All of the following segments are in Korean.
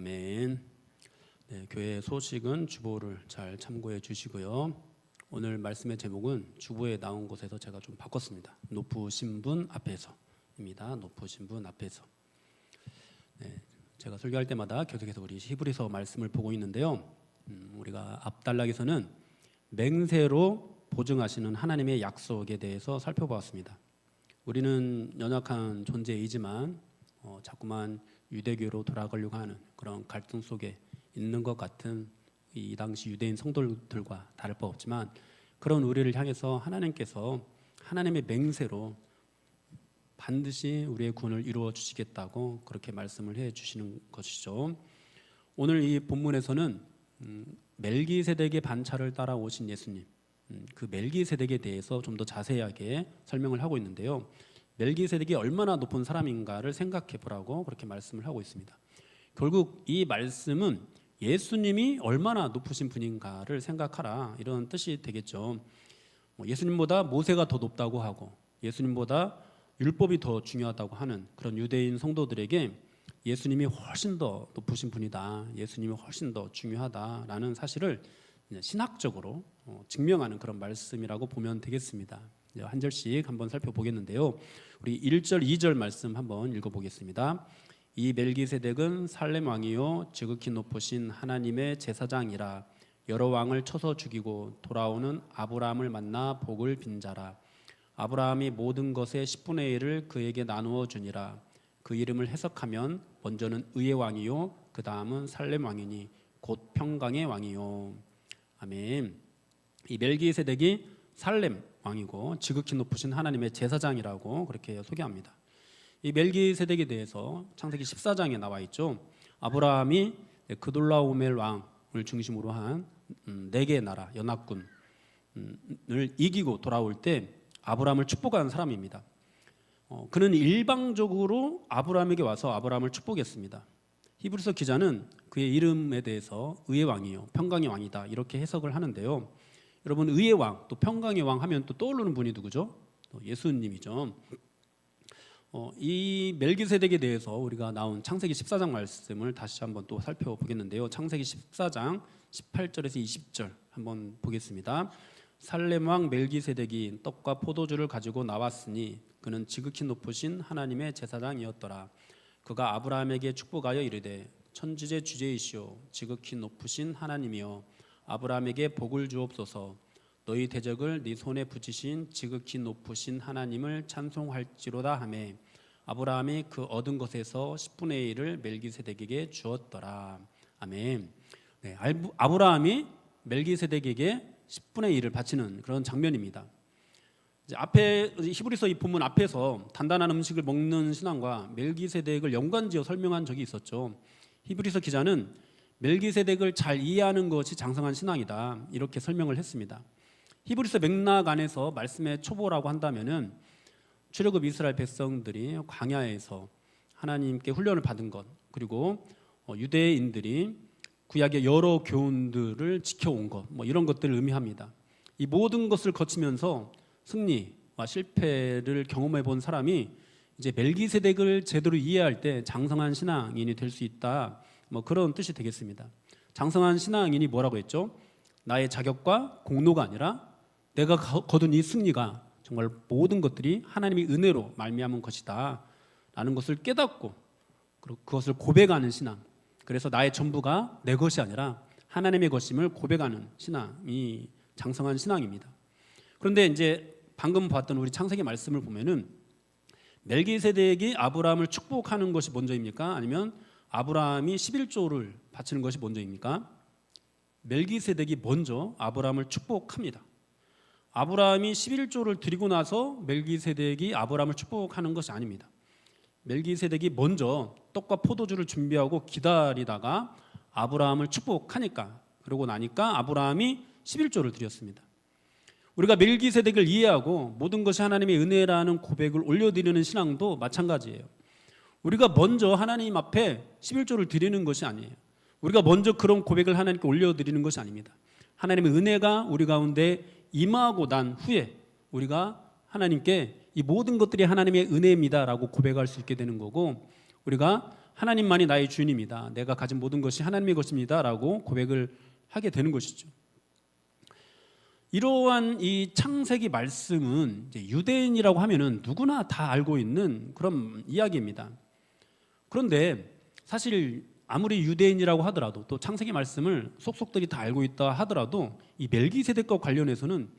아멘. 네, 교회 소식은 주보를 잘 참고해 주시고요. 오늘 말씀의 제목은 주보에 나온 곳에서 제가 좀 바꿨습니다. 높으신 분 앞에서입니다. 높으신 분 앞에서. 네, 제가 설교할 때마다 계속해서 우리 히브리서 말씀을 보고 있는데요. 우리가 앞단락에서는 맹세로 보증하시는 하나님의 약속에 대해서 살펴보았습니다. 우리는 연약한 존재이지만 자꾸만 유대교로 돌아가려고 하는 그런 갈등 속에 있는 것 같은 이 당시 유대인 성도들과 다를 바 없지만, 그런 우리를 향해서 하나님께서 하나님의 맹세로 반드시 우리의 구원을 이루어 주시겠다고 그렇게 말씀을 해 주시는 것이죠. 오늘 이 본문에서는 멜기세덱의 반차를 따라오신 예수님, 그 멜기세덱에 대해서 좀 더 자세하게 설명을 하고 있는데요. 멜기세덱이 얼마나 높은 사람인가를 생각해 보라고 그렇게 말씀을 하고 있습니다. 결국 이 말씀은 예수님이 얼마나 높으신 분인가를 생각하라, 이런 뜻이 되겠죠. 예수님보다 모세가 더 높다고 하고 예수님보다 율법이 더 중요하다고 하는 그런 유대인 성도들에게 예수님이 훨씬 더 높으신 분이다, 예수님이 훨씬 더 중요하다라는 사실을 신학적으로 증명하는 그런 말씀이라고 보면 되겠습니다. 한 절씩 한번 살펴보겠는데요. 우리 1절, 2절 말씀 한번 읽어보겠습니다. 이 멜기세덱은 살렘 왕이요 지극히 높으신 하나님의 제사장이라. 여러 왕을 쳐서 죽이고 돌아오는 아브라함을 만나 복을 빈 자라. 아브라함이 모든 것의 10분의 1을 그에게 나누어 주니라. 그 이름을 해석하면 먼저는 의의 왕이요 그 다음은 살렘 왕이니 곧 평강의 왕이요. 아멘. 이 멜기세덱이 살렘 왕이고 지극히 높으신 하나님의 제사장이라고 그렇게 소개합니다. 이 멜기세덱에 대해서 창세기 14장에 나와 있죠. 아브라함이 그돌라오멜 왕을 중심으로 한 4개의 나라 연합군을 이기고 돌아올 때 아브라함을 축복한 사람입니다. 그는 일방적으로 아브라함에게 와서 아브라함을 축복했습니다. 히브리서 기자는 그의 이름에 대해서 의의 왕이요 평강의 왕이다 이렇게 해석을 하는데요. 여러분, 의의 왕 또 평강의 왕 하면 또 떠오르는 분이 누구죠? 예수님이죠. 이 멜기세덱에 대해서 우리가 나온 창세기 14장 말씀을 다시 한번 또 살펴보겠는데요. 창세기 14장 18절에서 20절 한번 보겠습니다. 살렘 왕 멜기세덱이 떡과 포도주를 가지고 나왔으니 그는 지극히 높으신 하나님의 제사장이었더라. 그가 아브라함에게 축복하여 이르되 천지의 주제이시오 지극히 높으신 하나님이여 아브라함에게 복을 주옵소서. 너희 대적을 네 손에 붙이신 지극히 높으신 하나님을 찬송할지로다 하매 아브라함이 그 얻은 것에서 10분의 1을 멜기세덱에게 주었더라. 아멘. 네, 아브라함이 멜기세덱에게 10분의 1을 바치는 그런 장면입니다. 이제 앞에 히브리서 이 본문 앞에서 단단한 음식을 먹는 신앙과 멜기세덱을 연관지어 설명한 적이 있었죠. 히브리서 기자는 멜기세덱을 잘 이해하는 것이 장성한 신앙이다 이렇게 설명을 했습니다. 히브리서 맥락 안에서 말씀의 초보라고 한다면은 출애굽 이스라엘 백성들이 광야에서 하나님께 훈련을 받은 것, 그리고 유대인들이 구약의 여러 교훈들을 지켜온 것, 이런 것들을 의미합니다. 이 모든 것을 거치면서 승리와 실패를 경험해 본 사람이 이제 멜기세덱을 제대로 이해할 때 장성한 신앙인이 될 수 있다, 그런 뜻이 되겠습니다. 장성한 신앙인이 뭐라고 했죠? 나의 자격과 공로가 아니라 내가 거둔 이 승리가 정말 모든 것들이 하나님의 은혜로 말미암은 것이다 라는 것을 깨닫고 그것을 고백하는 신앙, 그래서 나의 전부가 내 것이 아니라 하나님의 것임을 고백하는 신앙이 장성한 신앙입니다. 그런데 이제 방금 봤던 우리 창세기 말씀을 보면은 멜기세덱이 아브라함을 축복하는 것이 먼저입니까? 아니면 아브라함이 11조를 바치는 것이 먼저입니까? 멜기세덱이 먼저 아브라함을 축복합니다. 아브라함이 11조를 드리고 나서 멜기세덱이 아브라함을 축복하는 것이 아닙니다. 멜기세덱이 먼저 떡과 포도주를 준비하고 기다리다가 아브라함을 축복하니까, 그러고 나니까 아브라함이 11조를 드렸습니다. 우리가 멜기세덱을 이해하고 모든 것이 하나님의 은혜라는 고백을 올려드리는 신앙도 마찬가지예요. 우리가 먼저 하나님 앞에 11조를 드리는 것이 아니에요. 우리가 먼저 그런 고백을 하나님께 올려드리는 것이 아닙니다. 하나님의 은혜가 우리 가운데 임하고 난 후에 우리가 하나님께 이 모든 것들이 하나님의 은혜입니다라고 고백할 수 있게 되는 거고, 우리가 하나님만이 나의 주인입니다. 내가 가진 모든 것이 하나님의 것입니다. 라고 고백을 하게 되는 것이죠. 이러한 이 창세기 말씀은 이제 유대인이라고 하면은 누구나 다 알고 있는 그런 이야기입니다. 그런데 사실 아무리 유대인이라고 하더라도 또 창세기 말씀을 속속들이 다 알고 있다 하더라도 이 멜기세덱과 관련해서는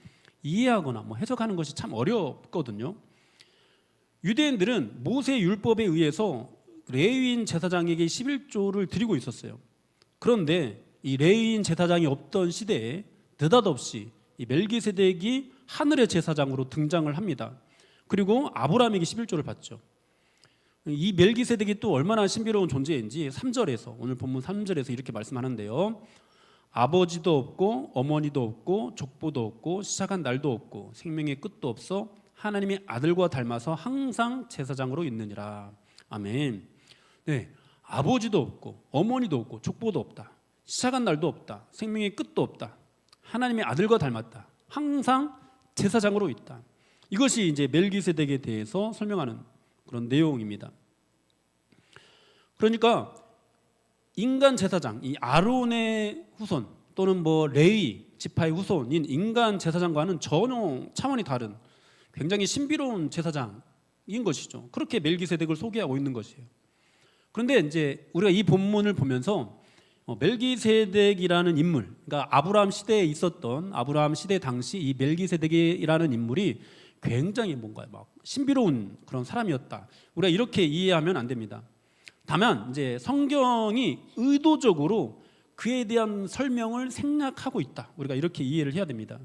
이해하거나 뭐 해석하는 것이 참 어렵거든요. 유대인들은 모세 율법에 의해서 레위인 제사장에게 11조를 드리고 있었어요. 그런데 이 레위인 제사장이 없던 시대에 느닷없이 이 멜기세덱이 하늘의 제사장으로 등장을 합니다. 그리고 아브라함에게 11조를 받죠. 이 멜기세덱이 또 얼마나 신비로운 존재인지 3절에서 오늘 본문 3절에서 이렇게 말씀하는데요. 아버지도 없고 어머니도 없고 족보도 없고 시작한 날도 없고 생명의 끝도 없어 하나님의 아들과 닮아서 항상 제사장으로 있느니라. 아멘. 네, 아버지도 없고 어머니도 없고 족보도 없다. 시작한 날도 없다. 생명의 끝도 없다. 하나님의 아들과 닮았다. 항상 제사장으로 있다. 이것이 이제 멜기세덱에 대해서 설명하는 그런 내용입니다. 그러니까 인간 제사장, 이 아론의 후손 또는 뭐 레위 지파의 후손인 인간 제사장과는 전혀 차원이 다른 굉장히 신비로운 제사장인 것이죠. 그렇게 멜기세덱을 소개하고 있는 것이에요. 그런데 이제 우리가 이 본문을 보면서 멜기세덱이라는 인물, 그러니까 아브라함 시대에 있었던 아브라함 시대 당시 이 멜기세덱이라는 인물이 굉장히 뭔가 막 신비로운 그런 사람이었다. 우리가 이렇게 이해하면 안 됩니다. 다만 이제 성경이 의도적으로 그에 대한 설명을 생략하고 있다. 우리가 이렇게 이해를 해야 됩니다.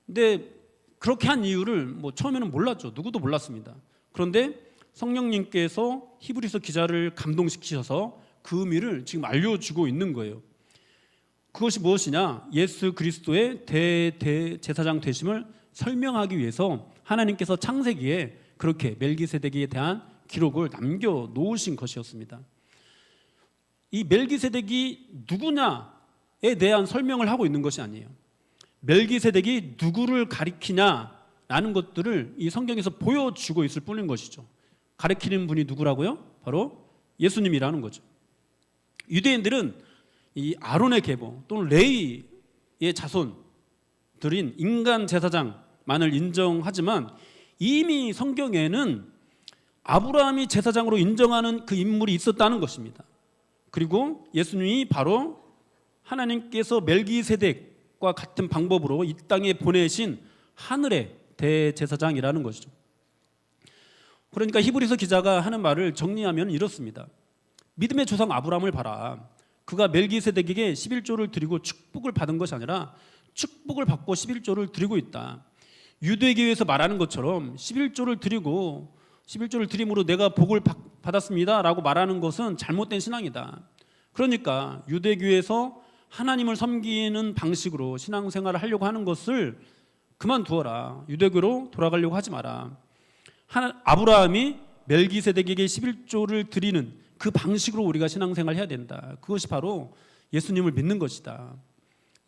근데 그렇게 한 이유를 뭐 처음에는 몰랐죠. 누구도 몰랐습니다. 그런데 성령님께서 히브리서 기자를 감동시키셔서 그 의미를 지금 알려주고 있는 거예요. 그것이 무엇이냐? 예수 그리스도의 대제사장 되심을 설명하기 위해서 하나님께서 창세기에 그렇게 멜기세덱에 대한 기록을 남겨놓으신 것이었습니다. 이 멜기세덱이 누구냐에 대한 설명을 하고 있는 것이 아니에요. 멜기세덱이 누구를 가리키냐라는 것들을 이 성경에서 보여주고 있을 뿐인 것이죠. 가리키는 분이 누구라고요? 바로 예수님이라는 거죠. 유대인들은 이 아론의 계보 또는 레위의 자손들인 인간 제사장만을 인정하지만 이미 성경에는 아브라함이 제사장으로 인정하는 그 인물이 있었다는 것입니다. 그리고 예수님이 바로 하나님께서 멜기세덱과 같은 방법으로 이 땅에 보내신 하늘의 대제사장이라는 것이죠. 그러니까 히브리서 기자가 하는 말을 정리하면 이렇습니다. 믿음의 조상 아브라함을 봐라. 그가 멜기세덱에게 11조를 드리고 축복을 받은 것이 아니라 축복을 받고 11조를 드리고 있다. 유대교에서 말하는 것처럼 11조를 드림으로 내가 복을 받았습니다 라고 말하는 것은 잘못된 신앙이다. 그러니까 유대교에서 하나님을 섬기는 방식으로 신앙생활을 하려고 하는 것을 그만두어라. 유대교로 돌아가려고 하지 마라. 아브라함이 멜기세덱에게 11조를 드리는 그 방식으로 우리가 신앙생활을 해야 된다. 그것이 바로 예수님을 믿는 것이다.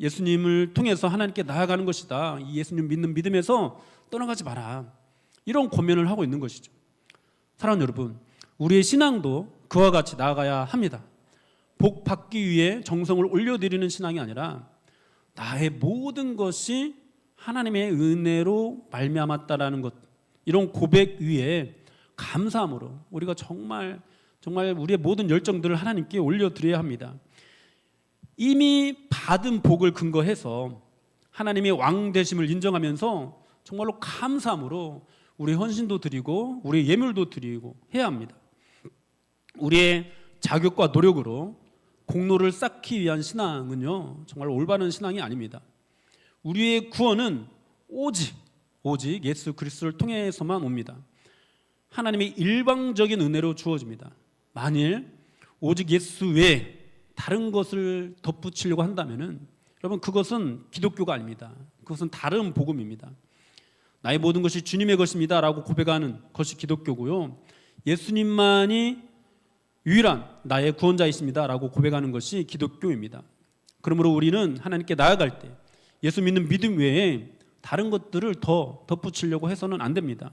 예수님을 통해서 하나님께 나아가는 것이다. 이 예수님 믿는 믿음에서 떠나가지 마라. 이런 권면을 하고 있는 것이죠. 사랑하는 여러분, 우리의 신앙도 그와 같이 나아가야 합니다. 복 받기 위해 정성을 올려드리는 신앙이 아니라 나의 모든 것이 하나님의 은혜로 말미암았다라는 것, 이런 고백 위에 감사함으로 우리가 정말 우리의 모든 열정들을 하나님께 올려드려야 합니다. 이미 받은 복을 근거해서 하나님의 왕 되심을 인정하면서 정말로 감사함으로 우리의 헌신도 드리고 우리의 예물도 드리고 해야 합니다. 우리의 자격과 노력으로 공로를 쌓기 위한 신앙은요, 정말 올바른 신앙이 아닙니다. 우리의 구원은 오직 예수 그리스도를 통해서만 옵니다. 하나님의 일방적인 은혜로 주어집니다. 만일 오직 예수 외에 다른 것을 덧붙이려고 한다면은 여러분, 그것은 기독교가 아닙니다. 그것은 다른 복음입니다. 나의 모든 것이 주님의 것입니다 라고 고백하는 것이 기독교고요, 예수님만이 유일한 나의 구원자이십니다 라고 고백하는 것이 기독교입니다. 그러므로 우리는 하나님께 나아갈 때 예수 믿는 믿음 외에 다른 것들을 더 덧붙이려고 해서는 안 됩니다.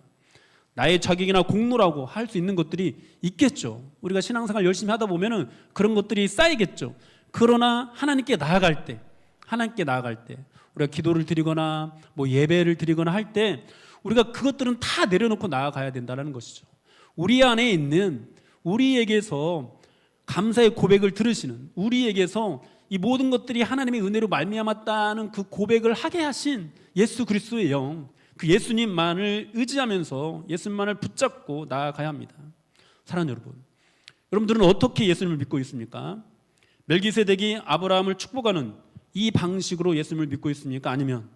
나의 자격이나 공로라고 할 수 있는 것들이 있겠죠. 우리가 신앙생활 열심히 하다 보면은 그런 것들이 쌓이겠죠. 그러나 하나님께 나아갈 때 우리가 기도를 드리거나 뭐 예배를 드리거나 할 때 우리가 그것들은 다 내려놓고 나아가야 된다는 것이죠. 우리 안에 있는, 우리에게서 감사의 고백을 들으시는, 우리에게서 이 모든 것들이 하나님의 은혜로 말미암았다는 그 고백을 하게 하신 예수 그리스도의 영, 그 예수님만을 의지하면서 예수님만을 붙잡고 나아가야 합니다. 사랑하는 여러분, 여러분들은 어떻게 예수님을 믿고 있습니까? 멜기세덱이 아브라함을 축복하는 이 방식으로 예수님을 믿고 있습니까? 아니면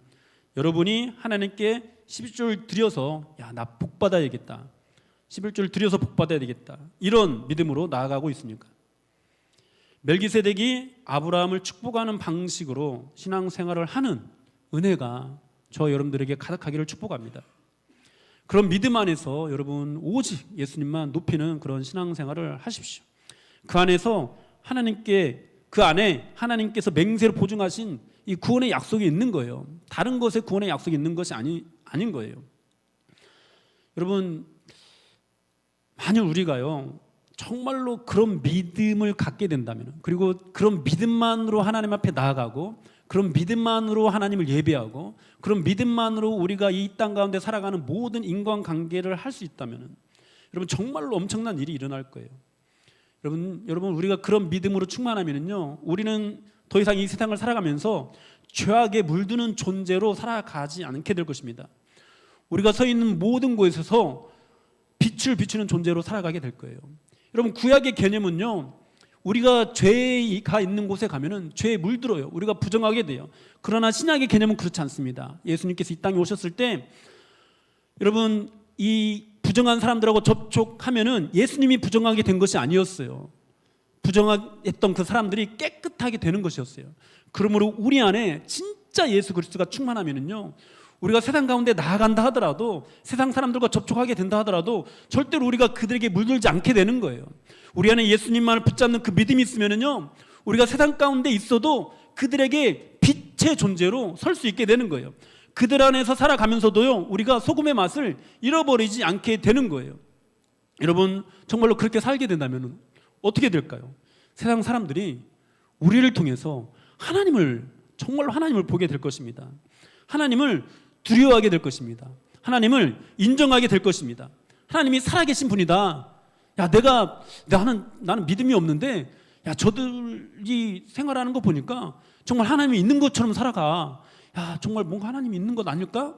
여러분이 하나님께 11조를 드려서 나 복 받아야겠다, 11조를 드려서 복 받아야 되겠다, 이런 믿음으로 나아가고 있습니까? 멜기세덱이 아브라함을 축복하는 방식으로 신앙생활을 하는 은혜가 저 여러분들에게 가득하기를 축복합니다. 그런 믿음 안에서 여러분 오직 예수님만 높이는 그런 신앙생활을 하십시오. 그 안에서 그 안에 하나님께서 맹세로 보증하신 이 구원의 약속이 있는 거예요. 다른 것에 구원의 약속이 있는 것이 아닌 거예요. 여러분, 만약 우리가요 정말로 그런 믿음을 갖게 된다면, 그리고 그런 믿음만으로 하나님 앞에 나아가고, 그런 믿음만으로 하나님을 예배하고, 그런 믿음만으로 우리가 이 땅 가운데 살아가는 모든 인간관계를 할 수 있다면 여러분 정말로 엄청난 일이 일어날 거예요. 여러분 우리가 그런 믿음으로 충만하면요 우리는 더 이상 이 세상을 살아가면서 죄악에 물드는 존재로 살아가지 않게 될 것입니다. 우리가 서 있는 모든 곳에서 빛을 비추는 존재로 살아가게 될 거예요. 여러분, 구약의 개념은요 우리가 죄가 있는 곳에 가면은 죄에 물들어요. 우리가 부정하게 돼요. 그러나 신약의 개념은 그렇지 않습니다. 예수님께서 이 땅에 오셨을 때 여러분 이 부정한 사람들하고 접촉하면은 예수님이 부정하게 된 것이 아니었어요. 부정했던 그 사람들이 깨끗하게 되는 것이었어요. 그러므로 우리 안에 진짜 예수 그리스도가 충만하면은요 우리가 세상 가운데 나아간다 하더라도, 세상 사람들과 접촉하게 된다 하더라도 절대로 우리가 그들에게 물들지 않게 되는 거예요. 우리 안에 예수님만을 붙잡는 그 믿음이 있으면은요 우리가 세상 가운데 있어도 그들에게 빛의 존재로 설 수 있게 되는 거예요. 그들 안에서 살아가면서도요 우리가 소금의 맛을 잃어버리지 않게 되는 거예요. 여러분, 정말로 그렇게 살게 된다면 어떻게 될까요? 세상 사람들이 우리를 통해서 정말로 하나님을 보게 될 것입니다. 하나님을 두려워하게 될 것입니다. 하나님을 인정하게 될 것입니다. 하나님이 살아계신 분이다. 나는 믿음이 없는데 저들이 생활하는 거 보니까 정말 하나님이 있는 것처럼 살아가. 정말 뭔가 하나님이 있는 것 아닐까?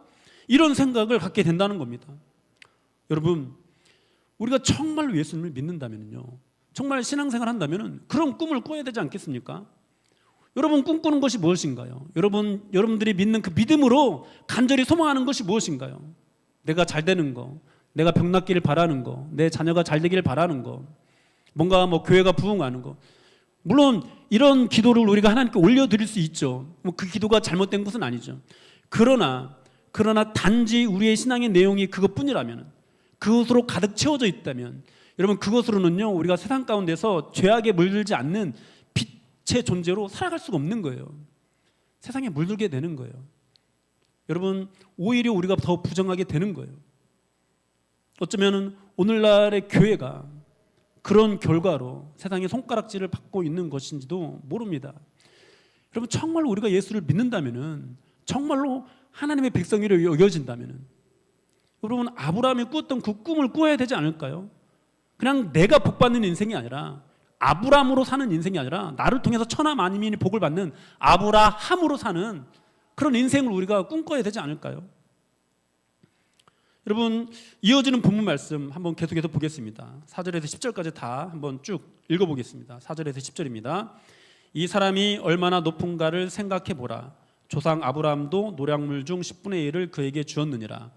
이런 생각을 갖게 된다는 겁니다. 여러분, 우리가 정말로 예수님을 믿는다면요, 정말 신앙생활 한다면 그런 꿈을 꿔야 되지 않겠습니까? 여러분, 꿈꾸는 것이 무엇인가요? 여러분들이 믿는 그 믿음으로 간절히 소망하는 것이 무엇인가요? 내가 잘 되는 거, 내가 병낫기를 바라는 거, 내 자녀가 잘 되기를 바라는 거, 뭔가 교회가 부흥하는 거. 물론 이런 기도를 우리가 하나님께 올려드릴 수 있죠. 그 기도가 잘못된 것은 아니죠. 그러나 단지 우리의 신앙의 내용이 그것뿐이라면, 그것으로 가득 채워져 있다면 여러분 그것으로는요 우리가 세상 가운데서 죄악에 물들지 않는 빛의 존재로 살아갈 수가 없는 거예요. 세상에 물들게 되는 거예요. 여러분, 오히려 우리가 더 부정하게 되는 거예요. 어쩌면 오늘날의 교회가 그런 결과로 세상의 손가락질을 받고 있는 것인지도 모릅니다. 여러분, 정말로 우리가 예수를 믿는다면은, 정말로 하나님의 백성이로 여겨진다면은, 여러분 아브라함이 꾸었던 그 꿈을 꾸어야 되지 않을까요? 그냥 내가 복 받는 인생이 아니라, 아브라함으로 사는 인생이 아니라 나를 통해서 천하 만민이 복을 받는 아브라함으로 사는 그런 인생을 우리가 꿈꿔야 되지 않을까요? 여러분, 이어지는 본문 말씀 한번 계속해서 보겠습니다. 4절에서 10절까지 다 한번 쭉 읽어보겠습니다. 4절에서 10절입니다. 이 사람이 얼마나 높은가를 생각해 보라. 조상 아브라함도 노량물 중 10분의 1을 그에게 주었느니라.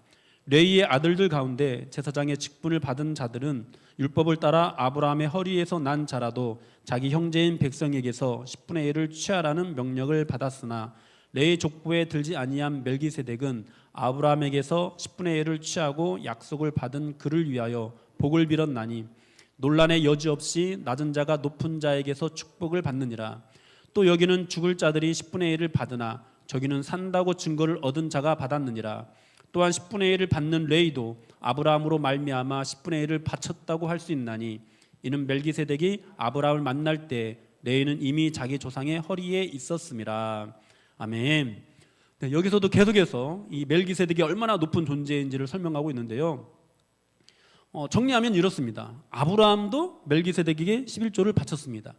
레위의 아들들 가운데 제사장의 직분을 받은 자들은 율법을 따라 아브라함의 허리에서 난 자라도 자기 형제인 백성에게서 10분의 1을 취하라는 명령을 받았으나 레위 족보에 들지 아니한 멜기세덱은 아브라함에게서 10분의 1을 취하고 약속을 받은 그를 위하여 복을 빌었나니 논란의 여지 없이 낮은 자가 높은 자에게서 축복을 받느니라. 또 여기는 죽을 자들이 10분의 1을 받으나 저기는 산다고 증거를 얻은 자가 받았느니라. 또한 10분의 1을 받는 레위도 아브라함으로 말미암아 10분의 1을 바쳤다고 할 수 있나니 이는 멜기세덱이 아브라함을 만날 때 레위는 이미 자기 조상의 허리에 있었음이라. 아멘. 네, 여기서도 계속해서 이 멜기세덱이 얼마나 높은 존재인지를 설명하고 있는데요. 정리하면 이렇습니다. 아브라함도 멜기세덱에게 11조를 바쳤습니다.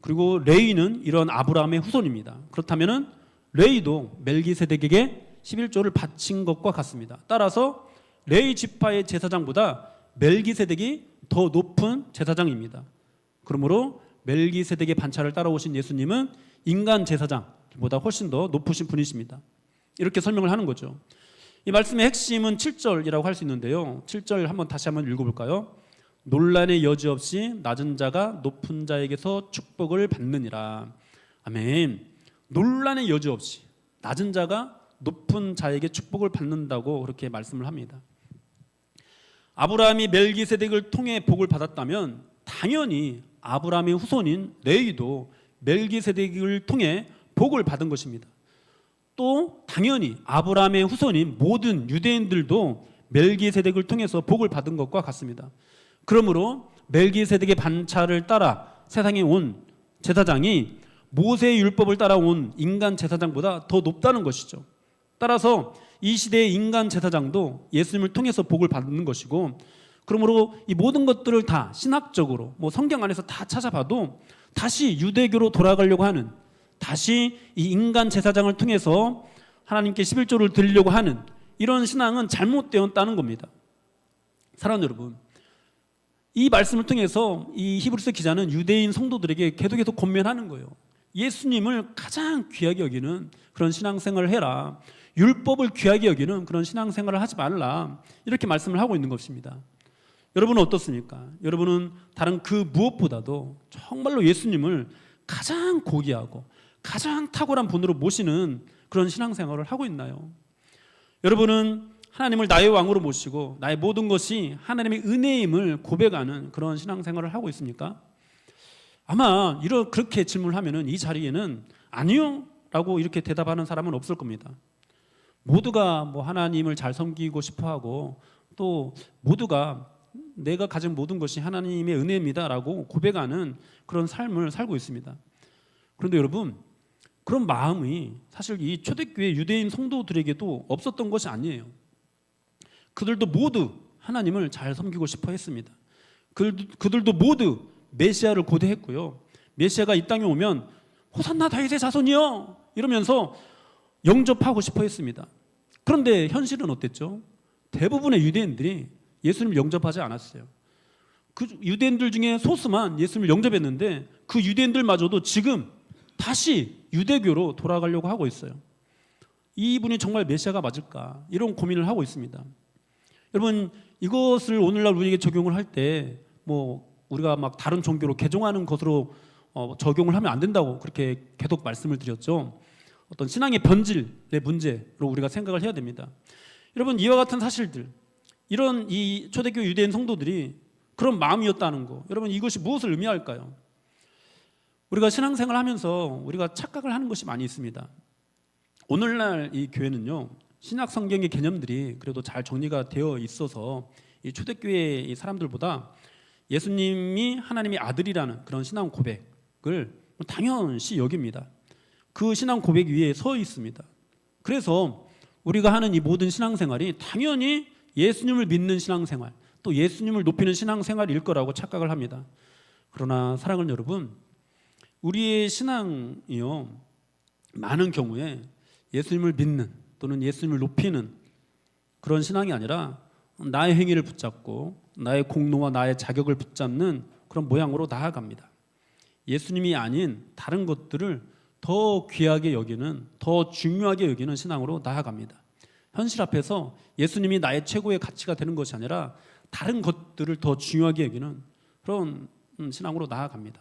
그리고 레위는 이런 아브라함의 후손입니다. 그렇다면은 레위도 멜기세덱에게 11조를 바친 것과 같습니다. 따라서 레위 지파의 제사장보다 멜기세덱이 더 높은 제사장입니다. 그러므로 멜기세덱의 반차를 따라오신 예수님은 인간 제사장보다 훨씬 더 높으신 분이십니다. 이렇게 설명을 하는 거죠. 이 말씀의 핵심은 7절이라고 할 수 있는데요. 7절 다시 한번 읽어볼까요? 논란의 여지 없이 낮은 자가 높은 자에게서 축복을 받느니라. 아멘. 논란의 여지 없이 낮은 자가 높은 자에게 축복을 받는다고 그렇게 말씀을 합니다. 아브라함이 멜기세덱을 통해 복을 받았다면 당연히 아브라함의 후손인 레위도 멜기세덱을 통해 복을 받은 것입니다. 또 당연히 아브라함의 후손인 모든 유대인들도 멜기세덱을 통해서 복을 받은 것과 같습니다. 그러므로 멜기세덱의 반차를 따라 세상에 온 제사장이 모세의 율법을 따라온 인간 제사장보다 더 높다는 것이죠. 따라서 이 시대의 인간 제사장도 예수님을 통해서 복을 받는 것이고, 그러므로 이 모든 것들을 다 신학적으로 성경 안에서 다 찾아봐도 다시 유대교로 돌아가려고 하는, 다시 이 인간 제사장을 통해서 하나님께 11조를 드리려고 하는 이런 신앙은 잘못되었다는 겁니다. 사랑하는 여러분, 이 말씀을 통해서 이 히브리서 기자는 유대인 성도들에게 계속해서 권면하는 거예요. 예수님을 가장 귀하게 여기는 그런 신앙생활을 해라. 율법을 귀하게 여기는 그런 신앙생활을 하지 말라. 이렇게 말씀을 하고 있는 것입니다. 여러분은 어떻습니까? 여러분은 다른 그 무엇보다도 정말로 예수님을 가장 고귀하고 가장 탁월한 분으로 모시는 그런 신앙생활을 하고 있나요? 여러분은 하나님을 나의 왕으로 모시고 나의 모든 것이 하나님의 은혜임을 고백하는 그런 신앙생활을 하고 있습니까? 아마 그렇게 질문을 하면은 이 자리에는 아니요 라고 이렇게 대답하는 사람은 없을 겁니다. 모두가 하나님을 잘 섬기고 싶어하고 또 모두가 내가 가진 모든 것이 하나님의 은혜입니다 라고 고백하는 그런 삶을 살고 있습니다. 그런데 여러분, 그런 마음이 사실 이 초대교회 유대인 성도들에게도 없었던 것이 아니에요. 그들도 모두 하나님을 잘 섬기고 싶어 했습니다. 그들도 모두 메시아를 고대했고요. 메시아가 이 땅에 오면 호산나 다윗의 자손이여 이러면서 영접하고 싶어 했습니다. 그런데 현실은 어땠죠? 대부분의 유대인들이 예수님을 영접하지 않았어요. 그 유대인들 중에 소수만 예수님을 영접했는데 그 유대인들마저도 지금 다시 유대교로 돌아가려고 하고 있어요. 이분이 정말 메시아가 맞을까? 이런 고민을 하고 있습니다. 여러분, 이것을 오늘날 우리에게 적용을 할 때 우리가 다른 종교로 개종하는 것으로 적용을 하면 안 된다고 그렇게 계속 말씀을 드렸죠. 어떤 신앙의 변질의 문제로 우리가 생각을 해야 됩니다. 여러분, 이와 같은 사실들, 이런 이 초대교회 유대인 성도들이 그런 마음이었다는 거, 여러분 이것이 무엇을 의미할까요? 우리가 신앙생활 하면서 우리가 착각을 하는 것이 많이 있습니다. 오늘날 이 교회는요, 신약 성경의 개념들이 그래도 잘 정리가 되어 있어서 이 초대교회 이 사람들보다 예수님이 하나님의 아들이라는 그런 신앙 고백을 당연시 여깁니다. 그 신앙 고백 위에 서 있습니다. 그래서 우리가 하는 이 모든 신앙생활이 당연히 예수님을 믿는 신앙생활, 또 예수님을 높이는 신앙생활일 거라고 착각을 합니다. 그러나 사랑하는 여러분, 우리의 신앙이요, 많은 경우에 예수님을 믿는 또는 예수님을 높이는 그런 신앙이 아니라 나의 행위를 붙잡고 나의 공로와 나의 자격을 붙잡는 그런 모양으로 나아갑니다. 예수님이 아닌 다른 것들을 더 귀하게 여기는, 더 중요하게 여기는 신앙으로 나아갑니다. 현실 앞에서 예수님이 나의 최고의 가치가 되는 것이 아니라 다른 것들을 더 중요하게 여기는 그런 신앙으로 나아갑니다.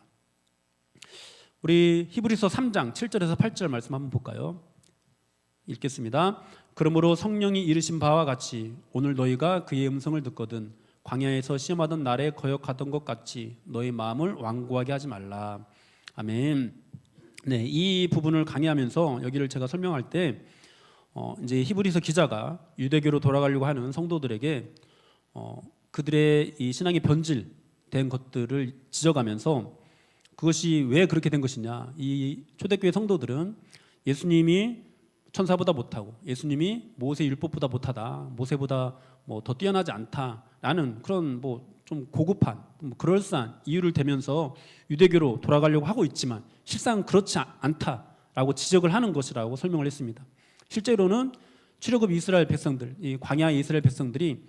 우리 히브리서 3장 7절에서 8절 말씀 한번 볼까요? 읽겠습니다. 그러므로 성령이 이르신 바와 같이 오늘 너희가 그의 음성을 듣거든 광야에서 시험하던 날에 거역하던 것 같이 너희 마음을 완고하게 하지 말라. 아멘. 네, 이 부분을 강의하면서 여기를 제가 설명할 때 이제 히브리서 기자가 유대교로 돌아가려고 하는 성도들에게 그들의 이 신앙이 변질된 것들을 지적하면서 그것이 왜 그렇게 된 것이냐. 이 초대교회 성도들은 예수님이 천사보다 못하고 예수님이 모세 율법보다 못하다, 모세보다 뭐 더 뛰어나지 않다라는 그런 뭐 좀 고급한 그럴싸한 이유를 대면서 유대교로 돌아가려고 하고 있지만 실상 그렇지 않다라고 지적을 하는 것이라고 설명을 했습니다. 실제로는 출애굽 이스라엘 백성들, 이 광야 이스라엘 백성들이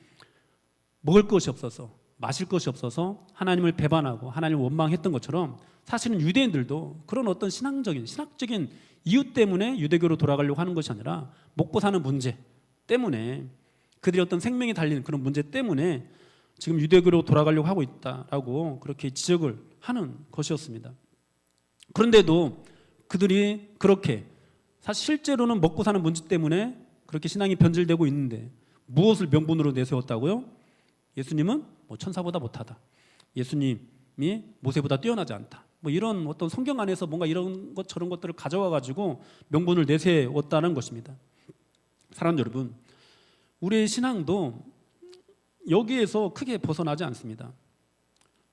먹을 것이 없어서 마실 것이 없어서 하나님을 배반하고 하나님을 원망했던 것처럼 사실은 유대인들도 그런 어떤 신학적인 이유 때문에 유대교로 돌아가려고 하는 것이 아니라 먹고 사는 문제 때문에 그들의 어떤 생명이 달린 그런 문제 때문에 지금 유대교로 돌아가려고 하고 있다라고 그렇게 지적을 하는 것이었습니다. 그런데도 그들이 그렇게 사실 실제로는 먹고 사는 문제 때문에 그렇게 신앙이 변질되고 있는데 무엇을 명분으로 내세웠다고요? 예수님은 뭐 천사보다 못하다, 예수님이 모세보다 뛰어나지 않다, 뭐 이런 어떤 성경 안에서 뭔가 이런 것 저런 것들을 가져와 가지고 명분을 내세웠다는 것입니다. 사랑 여러분, 우리의 신앙도 여기에서 크게 벗어나지 않습니다.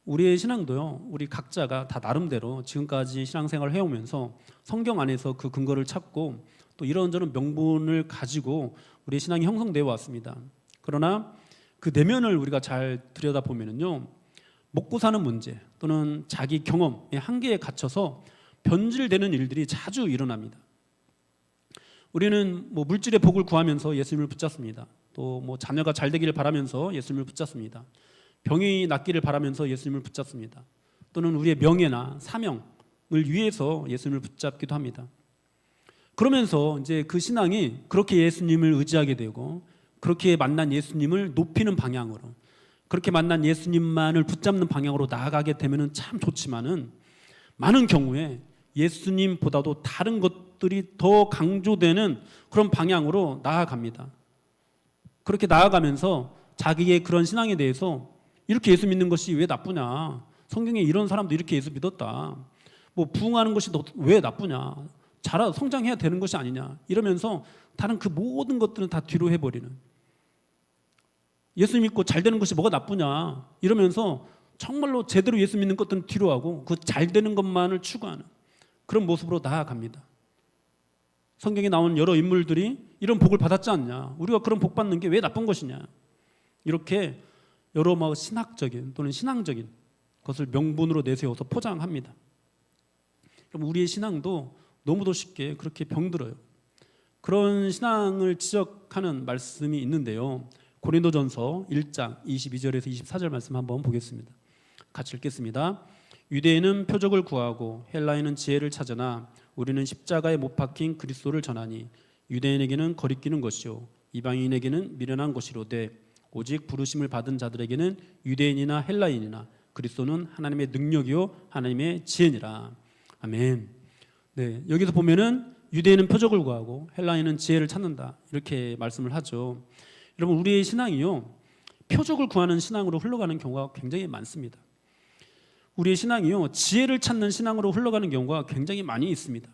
우리의 신앙도요, 우리 각자가 다 나름대로 지금까지 신앙생활을 해오면서 성경 안에서 그 근거를 찾고 또 이런저런 명분을 가지고 우리의 신앙이 형성되어 왔습니다. 그러나 그 내면을 우리가 잘 들여다보면요, 먹고 사는 문제 또는 자기 경험의 한계에 갇혀서 변질되는 일들이 자주 일어납니다. 우리는 뭐 물질의 복을 구하면서 예수님을 붙잡습니다. 또 뭐 자녀가 잘 되기를 바라면서 예수님을 붙잡습니다. 병이 낫기를 바라면서 예수님을 붙잡습니다. 또는 우리의 명예나 사명을 위해서 예수님을 붙잡기도 합니다. 그러면서 이제 그 신앙이 그렇게 예수님을 의지하게 되고 그렇게 만난 예수님을 높이는 방향으로, 그렇게 만난 예수님만을 붙잡는 방향으로 나아가게 되면 참 좋지만은 많은 경우에 예수님보다도 다른 것들이 더 강조되는 그런 방향으로 나아갑니다. 그렇게 나아가면서 자기의 그런 신앙에 대해서 이렇게 예수 믿는 것이 왜 나쁘냐, 성경에 이런 사람도 이렇게 예수 믿었다, 뭐 부흥하는 것이 왜 나쁘냐, 성장해야 되는 것이 아니냐, 이러면서 다른 그 모든 것들은 다 뒤로 해버리는, 예수 믿고 잘 되는 것이 뭐가 나쁘냐 이러면서 정말로 제대로 예수 믿는 것들은 뒤로 하고 그 잘 되는 것만을 추구하는 그런 모습으로 나아갑니다. 성경에 나온 여러 인물들이 이런 복을 받았지 않냐, 우리가 그런 복 받는 게 왜 나쁜 것이냐, 이렇게 여러 신학적인 또는 신앙적인 것을 명분으로 내세워서 포장합니다. 그럼 우리의 신앙도 너무도 쉽게 그렇게 병들어요. 그런 신앙을 지적하는 말씀이 있는데요, 고린도전서 1장 22절에서 24절 말씀 한번 보겠습니다. 같이 읽겠습니다. 유대인은 표적을 구하고 헬라인은 지혜를 찾으나 우리는 십자가에 못 박힌 그리스도를 전하니 유대인에게는 거리끼는 것이요 이방인에게는 미련한 것이로되 오직 부르심을 받은 자들에게는 유대인이나 헬라인이나 그리스도는 하나님의 능력이요 하나님의 지혜니라. 아멘. 네, 여기서 보면은 유대인은 표적을 구하고 헬라인은 지혜를 찾는다, 이렇게 말씀을 하죠. 여러분, 우리의 신앙이요, 표적을 구하는 신앙으로 흘러가는 경우가 굉장히 많습니다. 우리의 신앙이요, 지혜를 찾는 신앙으로 흘러가는 경우가 굉장히 많이 있습니다.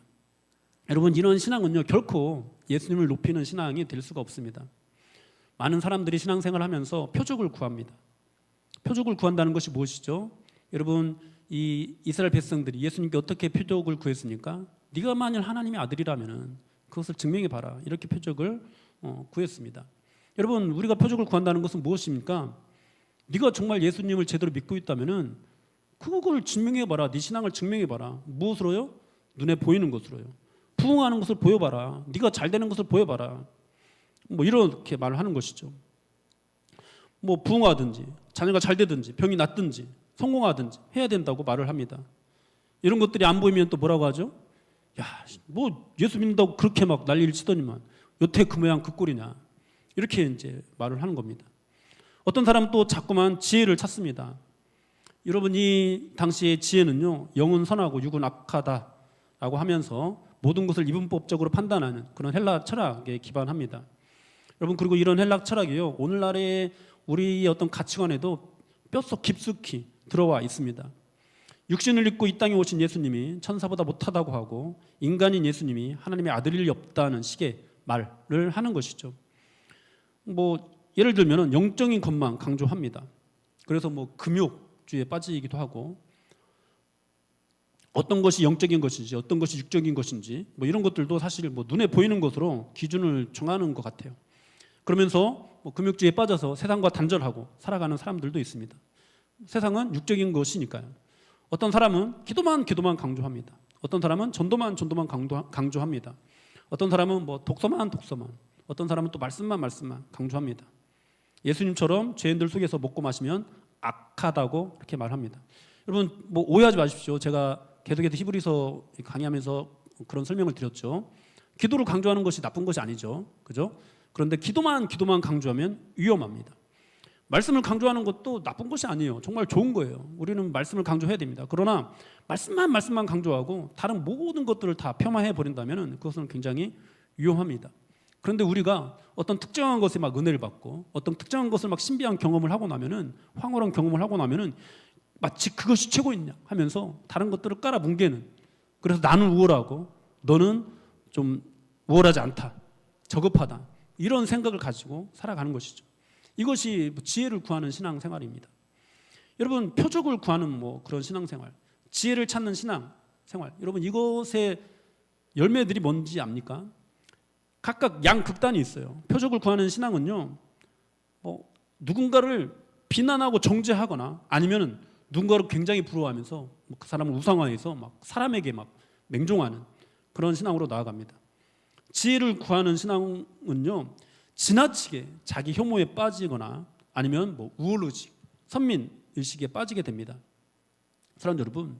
여러분, 이런 신앙은요, 결코 예수님을 높이는 신앙이 될 수가 없습니다. 많은 사람들이 신앙생활을 하면서 표적을 구합니다. 표적을 구한다는 것이 무엇이죠? 여러분, 이 이스라엘 백성들이 예수님께 어떻게 표적을 구했습니까? 네가 만일 하나님의 아들이라면 그것을 증명해봐라, 이렇게 표적을 구했습니다. 여러분, 우리가 표적을 구한다는 것은 무엇입니까? 네가 정말 예수님을 제대로 믿고 있다면 그걸 증명해봐라, 네 신앙을 증명해봐라. 무엇으로요? 눈에 보이는 것으로요. 부흥하는 것을 보여봐라, 네가 잘 되는 것을 보여봐라, 뭐 이렇게 말을 하는 것이죠. 뭐 부흥하든지 자녀가 잘 되든지 병이 낫든지 성공하든지 해야 된다고 말을 합니다. 이런 것들이 안 보이면 또 뭐라고 하죠? 야, 뭐 예수 믿는다고 그렇게 막 난리를 치더니만 여태 그 모양 그 꼴이냐, 이렇게 이제 말을 하는 겁니다. 어떤 사람은 또 자꾸만 지혜를 찾습니다. 여러분, 이 당시의 지혜는요, 영은 선하고 육은 악하다라고 하면서 모든 것을 이분법적으로 판단하는 그런 헬라 철학에 기반합니다. 여러분, 그리고 이런 헬라 철학이요, 오늘날의 우리의 어떤 가치관에도 뼛속 깊숙이 들어와 있습니다. 육신을 입고 이 땅에 오신 예수님이 천사보다 못하다고 하고 인간인 예수님이 하나님의 아들일 리 없다는 식의 말을 하는 것이죠. 뭐 예를 들면 영적인 것만 강조합니다. 그래서 뭐 금욕주의에 빠지기도 하고 어떤 것이 영적인 것인지 어떤 것이 육적인 것인지 뭐 이런 것들도 사실 뭐 눈에 보이는 것으로 기준을 정하는 것 같아요. 그러면서 뭐 금욕주의에 빠져서 세상과 단절하고 살아가는 사람들도 있습니다. 세상은 육적인 것이니까요. 어떤 사람은 기도만 강조합니다. 어떤 사람은 전도만 강조합니다. 어떤 사람은 뭐 독서만, 어떤 사람은 또 말씀만 강조합니다. 예수님처럼 죄인들 속에서 먹고 마시면 악하다고 이렇게 말합니다. 여러분 뭐 오해하지 마십시오. 제가 계속해서 히브리서 강의하면서 그런 설명을 드렸죠. 기도를 강조하는 것이 나쁜 것이 아니죠. 그죠? 그런데 기도만 강조하면 위험합니다. 말씀을 강조하는 것도 나쁜 것이 아니에요. 정말 좋은 거예요. 우리는 말씀을 강조해야 됩니다. 그러나 말씀만 강조하고 다른 모든 것들을 다 폄하해 버린다면 그것은 굉장히 위험합니다. 그런데 우리가 어떤 특정한 것에 막 은혜를 받고 어떤 특정한 것을 막 신비한 경험을 하고 나면은 황홀한 경험을 하고 나면은 마치 그것이 최고였냐 하면서 다른 것들을 깔아뭉개는, 그래서 나는 우월하고 너는 좀 우월하지 않다, 저급하다, 이런 생각을 가지고 살아가는 것이죠. 이것이 지혜를 구하는 신앙생활입니다. 여러분 표적을 구하는 뭐 그런 신앙생활, 지혜를 찾는 신앙생활, 여러분 이것의 열매들이 뭔지 압니까? 각각 양극단이 있어요. 표적을 구하는 신앙은요, 뭐 누군가를 비난하고 정죄하거나 아니면은 누군가를 굉장히 부러워하면서 그 사람을 우상화해서 막 사람에게 막 맹종하는 그런 신앙으로 나아갑니다. 지혜를 구하는 신앙은요, 지나치게 자기 혐오에 빠지거나 아니면 뭐 우월의식, 선민의식에 빠지게 됩니다. 사랑하는 여러분,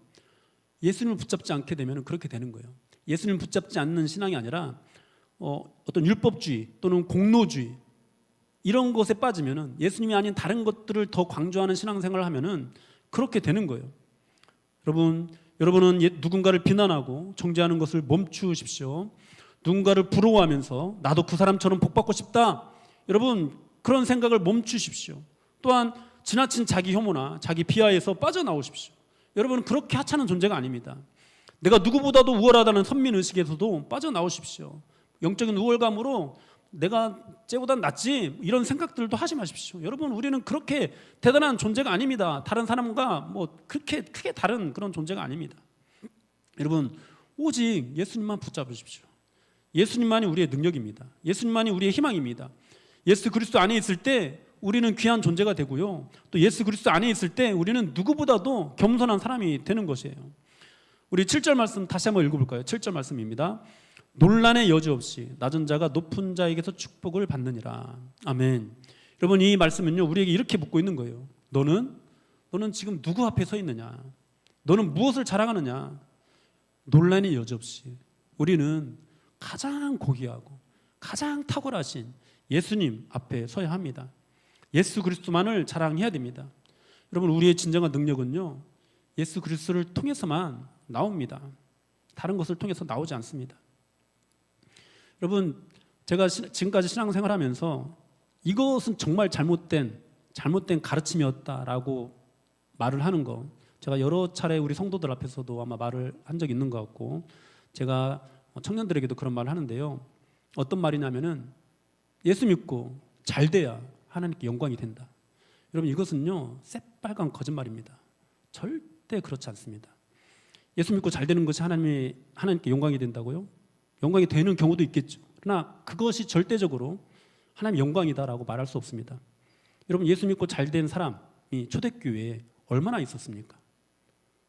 예수님을 붙잡지 않게 되면 그렇게 되는 거예요. 예수님을 붙잡지 않는 신앙이 아니라 어떤 율법주의 또는 공로주의 이런 것에 빠지면, 예수님이 아닌 다른 것들을 더 강조하는 신앙생활을 하면 그렇게 되는 거예요. 여러분은 누군가를 비난하고 정죄하는 것을 멈추십시오. 누군가를 부러워하면서 나도 그 사람처럼 복받고 싶다, 여러분 그런 생각을 멈추십시오. 또한 지나친 자기 혐오나 자기 비하에서 빠져나오십시오. 여러분은 그렇게 하찮은 존재가 아닙니다. 내가 누구보다도 우월하다는 선민의식에서도 빠져나오십시오. 영적인 우월감으로 내가 쟤보단 낫지 이런 생각들도 하지 마십시오. 여러분 우리는 그렇게 대단한 존재가 아닙니다. 다른 사람과 뭐 그렇게 크게 다른 그런 존재가 아닙니다. 여러분 오직 예수님만 붙잡으십시오. 예수님만이 우리의 능력입니다. 예수님만이 우리의 희망입니다. 예수 그리스도 안에 있을 때 우리는 귀한 존재가 되고요, 또 예수 그리스도 안에 있을 때 우리는 누구보다도 겸손한 사람이 되는 것이에요. 우리 7절 말씀 다시 한번 읽어볼까요? 7절 말씀입니다. 논란의 여지 없이 낮은 자가 높은 자에게서 축복을 받느니라. 아멘. 여러분 이 말씀은요, 우리에게 이렇게 묻고 있는 거예요. 너는 지금 누구 앞에 서 있느냐? 너는 무엇을 자랑하느냐? 논란의 여지 없이 우리는 가장 고귀하고 가장 탁월하신 예수님 앞에 서야 합니다. 예수 그리스도만을 자랑해야 됩니다. 여러분 우리의 진정한 능력은요, 예수 그리스도를 통해서만 나옵니다. 다른 것을 통해서 나오지 않습니다. 여러분 제가 지금까지 신앙생활하면서 이것은 정말 잘못된 가르침이었다라고 말을 하는 거, 제가 여러 차례 우리 성도들 앞에서도 아마 말을 한 적이 있는 것 같고, 제가 청년들에게도 그런 말을 하는데요. 어떤 말이냐면은 예수 믿고 잘 돼야 하나님께 영광이 된다. 여러분 이것은요 새빨간 거짓말입니다. 절대 그렇지 않습니다. 예수 믿고 잘 되는 것이 하나님께 영광이 된다고요? 영광이 되는 경우도 있겠죠. 그러나 그것이 절대적으로 하나님의 영광이다라고 말할 수 없습니다. 여러분 예수 믿고 잘 된 사람이 초대교회에 얼마나 있었습니까?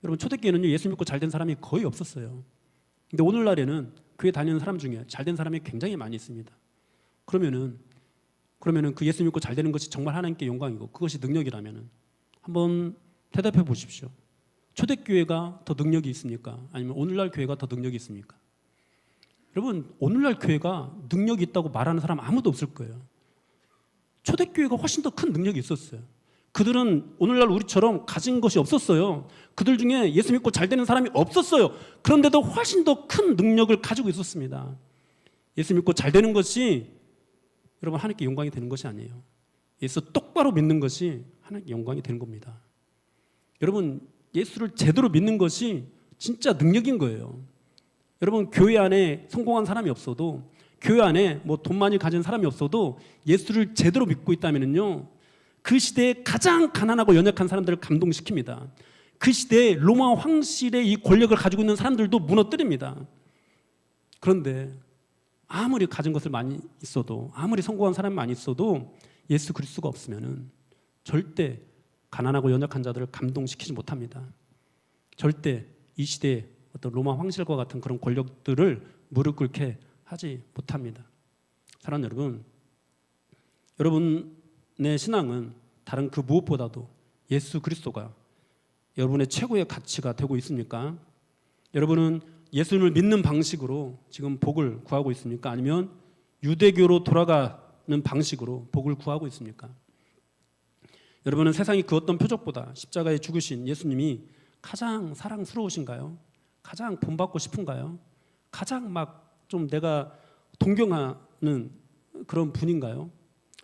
여러분 초대교회는요 예수 믿고 잘 된 사람이 거의 없었어요. 근데 오늘날에는 교회 다니는 사람 중에 잘 된 사람이 굉장히 많이 있습니다. 그러면은 그 예수 믿고 잘 되는 것이 정말 하나님께 영광이고 그것이 능력이라면은 한번 대답해 보십시오. 초대교회가 더 능력이 있습니까? 아니면 오늘날 교회가 더 능력이 있습니까? 여러분 오늘날 교회가 능력이 있다고 말하는 사람 아무도 없을 거예요. 초대교회가 훨씬 더 큰 능력이 있었어요. 그들은 오늘날 우리처럼 가진 것이 없었어요. 그들 중에 예수 믿고 잘 되는 사람이 없었어요. 그런데도 훨씬 더 큰 능력을 가지고 있었습니다. 예수 믿고 잘 되는 것이 여러분 하나님께 영광이 되는 것이 아니에요. 예수 똑바로 믿는 것이 하나님께 영광이 되는 겁니다. 여러분 예수를 제대로 믿는 것이 진짜 능력인 거예요. 여러분 교회 안에 성공한 사람이 없어도 교회 안에 뭐 돈 많이 가진 사람이 없어도 예수를 제대로 믿고 있다면요, 그 시대에 가장 가난하고 연약한 사람들을 감동시킵니다. 그 시대에 로마 황실의 이 권력을 가지고 있는 사람들도 무너뜨립니다. 그런데 아무리 가진 것을 많이 있어도, 아무리 성공한 사람이 많이 있어도 예수 그리스도가 없으면은 절대 가난하고 연약한 자들을 감동시키지 못합니다. 절대 이 시대에 어떤 로마 황실과 같은 그런 권력들을 무릎 꿇게 하지 못합니다. 사랑하는 여러분, 여러분의 신앙은 다른 그 무엇보다도 예수 그리스도가 여러분의 최고의 가치가 되고 있습니까? 여러분은 예수님을 믿는 방식으로 지금 복을 구하고 있습니까? 아니면 유대교로 돌아가는 방식으로 복을 구하고 있습니까? 여러분은 세상이 그 어떤 표적보다 십자가에 죽으신 예수님이 가장 사랑스러우신가요? 가장 본받고 싶은가요? 가장 막 좀 내가 동경하는 그런 분인가요?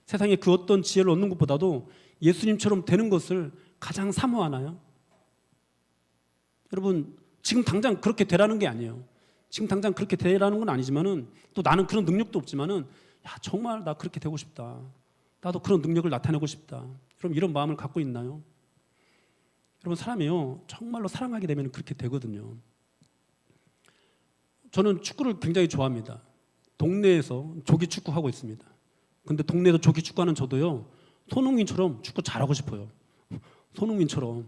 세상에 그 어떤 지혜를 얻는 것보다도 예수님처럼 되는 것을 가장 사모하나요? 여러분, 지금 당장 그렇게 되라는 게 아니에요. 지금 당장 그렇게 되라는 건 아니지만은, 또 나는 그런 능력도 없지만은, 야, 정말 나 그렇게 되고 싶다. 나도 그런 능력을 나타내고 싶다. 그럼 이런 마음을 갖고 있나요? 여러분, 사람이요, 정말로 사랑하게 되면 그렇게 되거든요. 저는 축구를 굉장히 좋아합니다. 동네에서 조기 축구 하고 있습니다. 근데 동네에서 조기 축구하는 저도요, 손흥민처럼 축구 잘하고 싶어요. 손흥민처럼.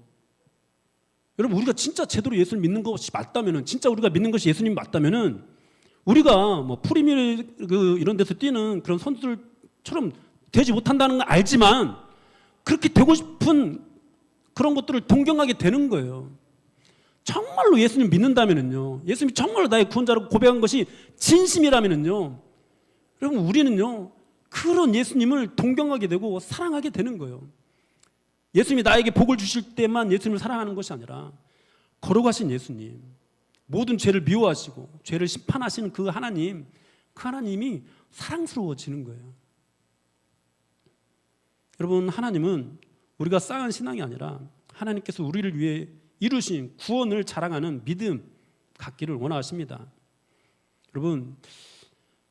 여러분, 우리가 진짜 제대로 예수를 믿는 것이 맞다면은, 진짜 우리가 믿는 것이 예수님 맞다면은, 우리가 뭐 프리미어리그 이런 데서 뛰는 그런 선수들처럼 되지 못한다는 걸 알지만 그렇게 되고 싶은 그런 것들을 동경하게 되는 거예요. 정말로 예수님 믿는다면은요, 예수님이 정말로 나의 구원자라고 고백한 것이 진심이라면은요, 여러분, 우리는요 그런 예수님을 동경하게 되고 사랑하게 되는 거예요. 예수님이 나에게 복을 주실 때만 예수님을 사랑하는 것이 아니라 걸어가신 예수님, 모든 죄를 미워하시고 죄를 심판하시는 그 하나님, 그 하나님이 사랑스러워지는 거예요. 여러분, 하나님은 우리가 쌓은 신앙이 아니라 하나님께서 우리를 위해 이루신 구원을 자랑하는 믿음 갖기를 원하십니다. 여러분,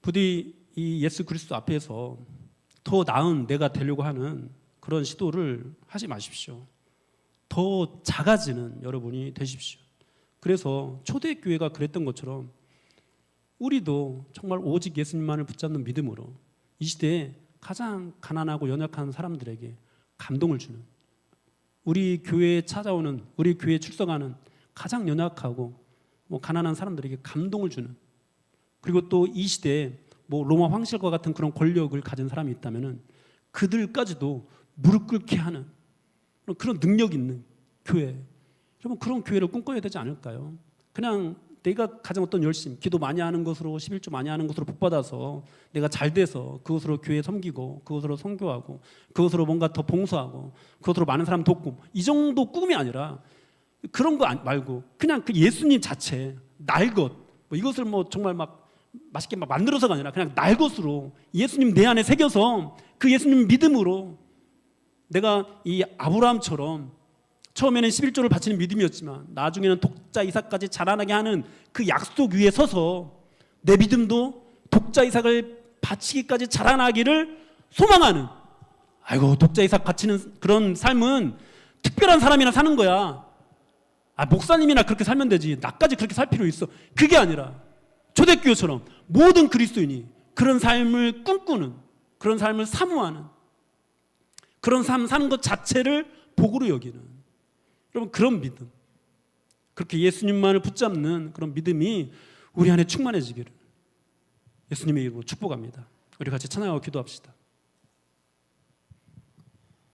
부디 이 예수 그리스도 앞에서 더 나은 내가 되려고 하는 그런 시도를 하지 마십시오. 더 작아지는 여러분이 되십시오. 그래서 초대교회가 그랬던 것처럼 우리도 정말 오직 예수님만을 붙잡는 믿음으로 이 시대에 가장 가난하고 연약한 사람들에게 감동을 주는, 우리 교회에 찾아오는, 우리 교회에 출석하는 가장 연약하고 가난한 사람들에게 감동을 주는, 그리고 또 이 시대에 로마 황실과 같은 그런 권력을 가진 사람이 있다면은 그들까지도 무릎 꿇게 하는 그런 능력 있는 교회, 여러분, 그런 교회를 꿈꿔야 되지 않을까요? 그냥 내가 가진 어떤 열심, 기도 많이 하는 것으로, 11조 많이 하는 것으로 복받아서 내가 잘 돼서 그것으로 교회 섬기고, 그것으로 선교하고, 그것으로 뭔가 더 봉사하고, 그것으로 많은 사람 돕고, 이 정도 꿈이 아니라 그런 거 말고 그냥 그 예수님 자체, 날 것, 이것을 정말 막 맛있게 막 만들어서가 아니라 그냥 날 것으로 예수님 내 안에 새겨서 그 예수님 믿음으로 내가 이 아브라함처럼 처음에는 11조를 바치는 믿음이었지만 나중에는 독자 이삭까지 자라나게 하는 그 약속 위에 서서 내 믿음도 독자 이삭을 바치기까지 자라나기를 소망하는, 아이고, 독자 이삭 바치는 그런 삶은 특별한 사람이나 사는 거야. 목사님이나 그렇게 살면 되지, 나까지 그렇게 살 필요 있어. 그게 아니라 초대교회처럼 모든 그리스도인이 그런 삶을 꿈꾸는, 그런 삶을 사모하는, 그런 삶 사는 것 자체를 복으로 여기는, 여러분, 그런 믿음, 그렇게 예수님만을 붙잡는 그런 믿음이 우리 안에 충만해지기를 예수님의 이름으로 축복합니다. 우리 같이 찬양하고 기도합시다.